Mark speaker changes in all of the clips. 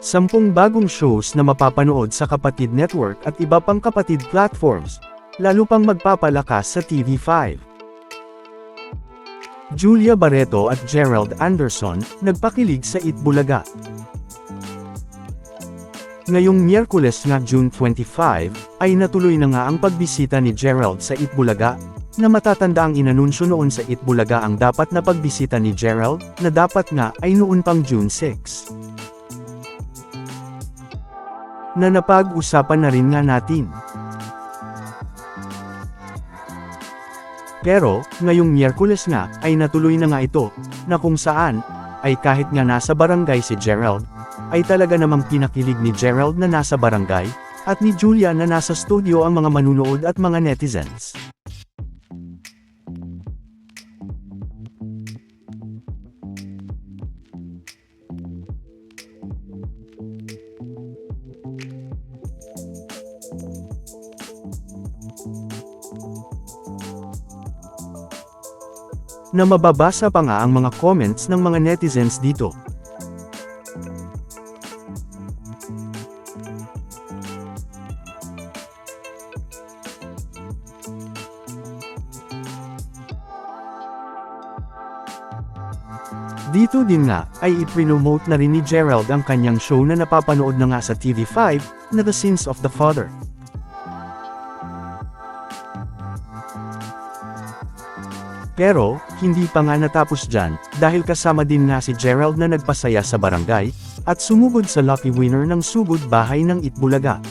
Speaker 1: 10 bagong shows na mapapanood sa Kapatid Network at iba pang kapatid platforms, lalo pang magpapalakas sa TV5. Julia Barreto at Gerald Anderson, nagpakilig sa Itbulaga. Ngayong Miyerkules na June 25, ay natuloy na nga ang pagbisita ni Gerald sa Itbulaga, na matatanda ang inanunsyo noon sa Itbulaga ang dapat na pagbisita ni Gerald, na dapat nga ay noon pang June 6. Na napag-usapan na rin nga natin. Pero, ngayong Miyerkules nga, ay natuloy na nga ito, na kung saan, ay kahit nga nasa barangay si Gerald, ay talaga namang pinakilig ni Gerald na nasa barangay, at ni Julia na nasa studio ang mga manunood at mga netizens. Na mababasa pa nga ang mga comments ng mga netizens dito. Dito din nga, ay ipromote na rin ni Gerald ang kanyang show na napapanood na nga sa TV5, na The Sins of the Father. Pero, hindi pa nga natapos dyan, dahil kasama din nga si Gerald na nagpasaya sa barangay, at sumugod sa lucky winner ng sugod bahay ng Itbulaga.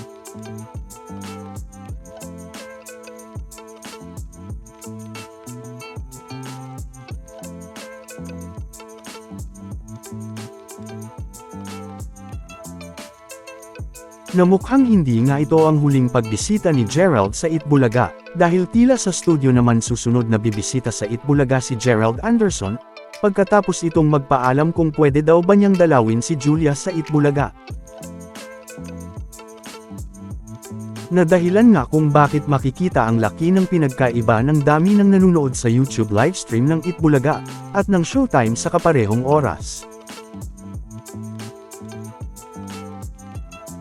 Speaker 1: Na mukhang hindi nga ito ang huling pagbisita ni Gerald sa Itbulaga, dahil tila sa studio naman susunod na bibisita sa Itbulaga si Gerald Anderson, pagkatapos itong magpaalam kung pwede daw ba niyang dalawin si Julia sa Itbulaga. Na dahilan nga kung bakit makikita ang laki ng pinagkaiba ng dami ng nanunood sa YouTube livestream ng Itbulaga, at ng Showtime sa kaparehong oras.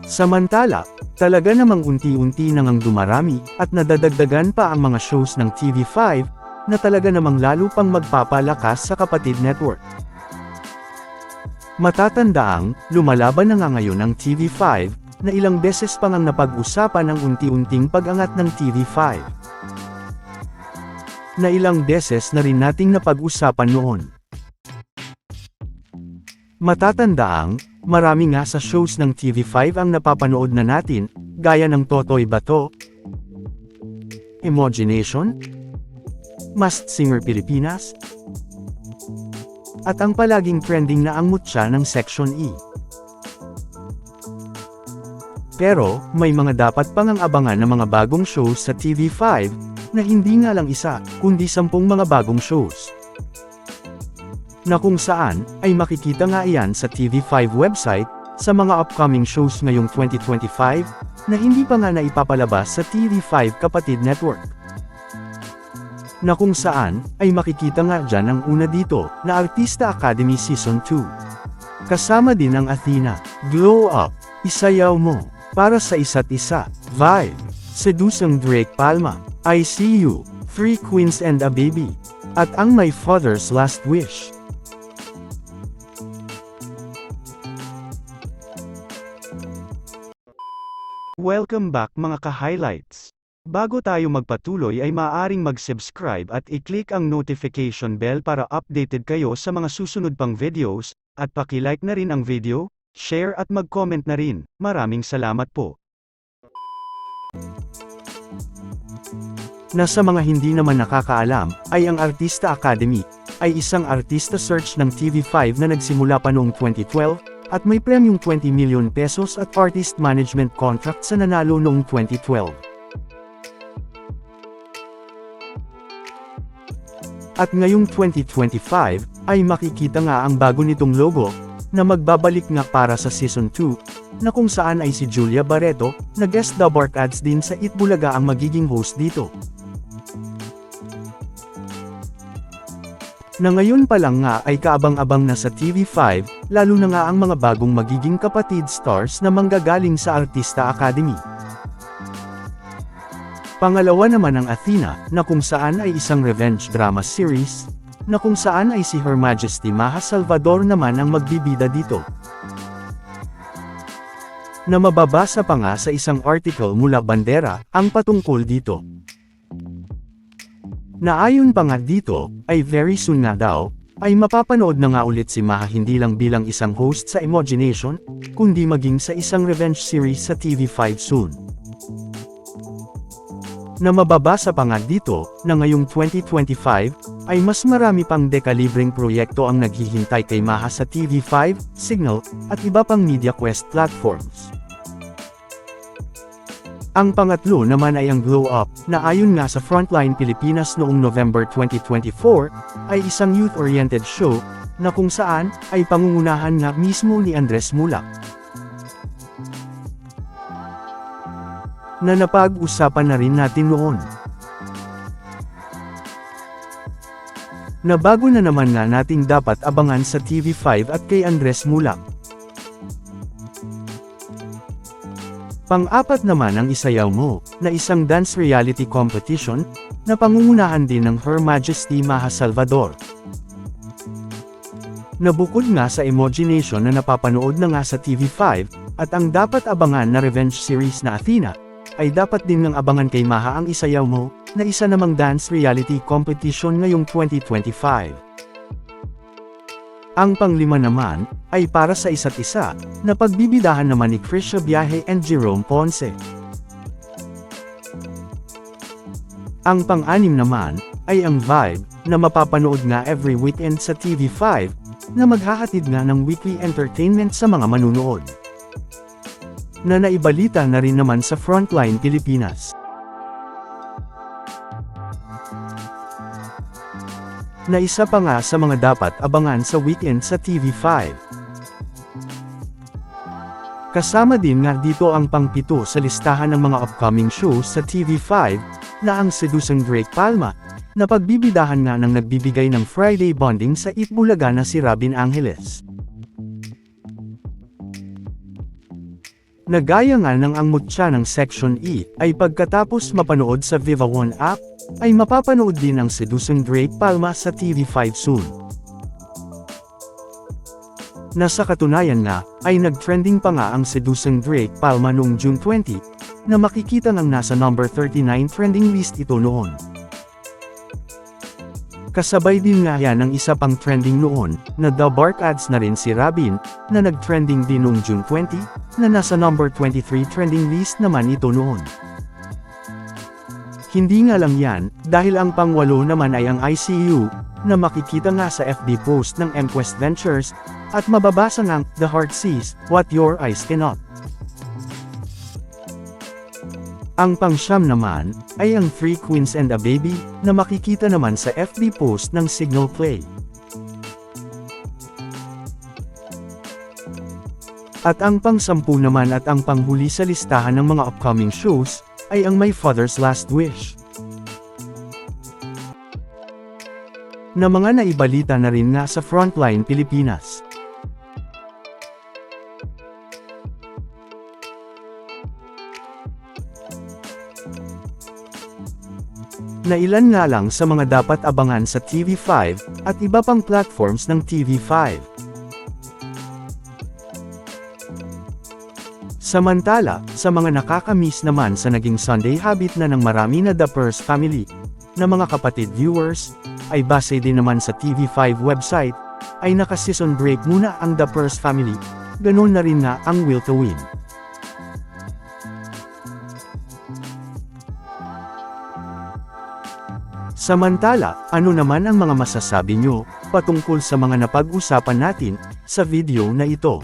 Speaker 1: Samantala, talaga namang unti-unti nang dumarami, at nadadagdagan pa ang mga shows ng TV5, na talaga namang lalo pang magpapalakas sa Kapatid Network. Matatandaang, lumalaban na nga ngayon ang TV5, na ilang beses pa ngang napag-usapan ang unti-unting pag-angat ng TV5. Na ilang beses na rin nating napag-usapan noon. Matatandaang, marami nga sa shows ng TV5 ang napapanood na natin, gaya ng Totoy Bato, Imagination, Masked Singer Pilipinas, at ang palaging trending na ang Mutya ng Section E. Pero, may mga dapat pang ang abangan na mga bagong shows sa TV5, na hindi nga lang isa, kundi 10 mga bagong shows. Na kung saan, ay makikita nga iyan sa TV5 website, sa mga upcoming shows ngayong 2025, na hindi pa nga naipapalabas sa TV5 Kapatid Network. Na kung saan, ay makikita nga dyan ang una dito, na Artista Academy Season 2. Kasama din ang Athena, Glow Up, Isayaw Mo, Para sa Isa't Isa, Vibe, Sedusang Drake Palma, I See You, 3 Queens and a Baby, at ang My Father's Last Wish. Welcome back mga ka-highlights. Bago tayo magpatuloy ay maaaring mag-subscribe at i-click ang notification bell para updated kayo sa mga susunod pang videos, at paki-like na rin ang video, share at mag-comment na rin. Maraming salamat po. Na sa mga hindi naman nakakaalam, ay ang Artista Academy, ay isang artista search ng TV5 na nagsimula pa noong 2012, at may premyong 20 million pesos at artist management contract sa nanalo noong 2012. At ngayong 2025, ay makikita nga ang bago nitong logo, na magbabalik nga para sa Season 2, na kung saan ay si Julia Barreto, na guest Dabark Ads din sa Itbulaga ang magiging host dito. Na ngayon pa lang nga ay kaabang-abang na sa TV5, lalo na nga ang mga bagong magiging kapatid stars na manggagaling sa Artista Academy. Pangalawa naman ang Athena, na kung saan ay isang revenge drama series, na kung saan ay si Her Majesty Maha Salvador naman ang magbibida dito. Na mababasa pa nga sa isang article mula Bandera, ang patungkol dito. Na ayon pa nga dito, ay very soon nga daw, ay mapapanood na nga ulit si Maha hindi lang bilang isang host sa Imagination, kundi maging sa isang revenge series sa TV5 soon. Na mababasa pa nga dito, na ngayong 2025, ay mas marami pang dekalibreng proyekto ang naghihintay kay Maha sa TV5, Signal, at iba pang Media Quest platforms. Ang pangatlo naman ay ang Glow Up, na ayon nga sa Frontline Pilipinas noong November 2024, ay isang youth-oriented show, na kung saan, ay pangungunahan nga mismo ni Andres Mulak. Na napag-usapan na rin natin noon. Na bago na naman nga nating dapat abangan sa TV5 at kay Andres Mulak. Pang-apat naman ang Isayaw Mo, na isang dance reality competition, na pangungunahan din ng Her Majesty Maha Salvador. Na bukod nga sa Imagination na napapanood na nga sa TV5, at ang dapat abangan na revenge series na Athena, ay dapat din ng abangan kay Maha ang Isayaw Mo, na isa namang dance reality competition ngayong 2025. Ang panglima naman, ay para sa isa't isa, na pagbibidahan naman ni Krisha Biahe and Jerome Ponce. Ang pang-anim naman, ay ang Vibe, na mapapanood nga every weekend sa TV5, na maghahatid nga ng weekly entertainment sa mga manunood. Na naibalita na rin naman sa Frontline Pilipinas. Na isa pa nga sa mga dapat abangan sa weekend sa TV5. Kasama din nga dito ang pang-pito sa listahan ng mga upcoming shows sa TV5, na ang Sedusang Drake Palma, na pagbibidahan nga ng nagbibigay ng Friday bonding sa Itbulaga na si Robin Angeles. Nagaya nga ng ang mutya ng Section E, ay pagkatapos mapanood sa Viva One app, ay mapapanood din ang Sedusang Drake Palma sa TV5 soon. Na sa katunayan nga, ay nag-trending pa nga ang Sedusang Drake Palma noong June 20, na makikita ng nasa number 39 trending list ito noon. Kasabay din nga yan ang isa pang trending noon, na The Bark Ads na rin si Robin, na nag-trending din noong June 20, na nasa number 23 trending list naman ito noon. Hindi nga lang yan, dahil ang pangwalo naman ay ang ICU, na makikita nga sa FB post ng MQuest Ventures, at mababasa ng The Heart Sees What Your Eyes Cannot. Ang pang-siyam naman, ay ang Three Queens and a Baby, na makikita naman sa FB post ng Signal Play. At ang pang-sampu naman at ang panghuli sa listahan ng mga upcoming shows, ay ang My Father's Last Wish. Na mga naibalita na rin nga sa Frontline Pilipinas. Na ilan nga lang sa mga dapat abangan sa TV5, at iba pang platforms ng TV5. Samantala, sa mga nakakamiss naman sa naging Sunday habit na ng marami na The Purse family, na mga kapatid viewers, ay base din naman sa TV5 website, ay naka-season break muna ang The Purse family, ganun na rin nga ang Will to Win. Samantala, ano naman ang mga masasabi nyo, patungkol sa mga napag-usapan natin, sa video na ito?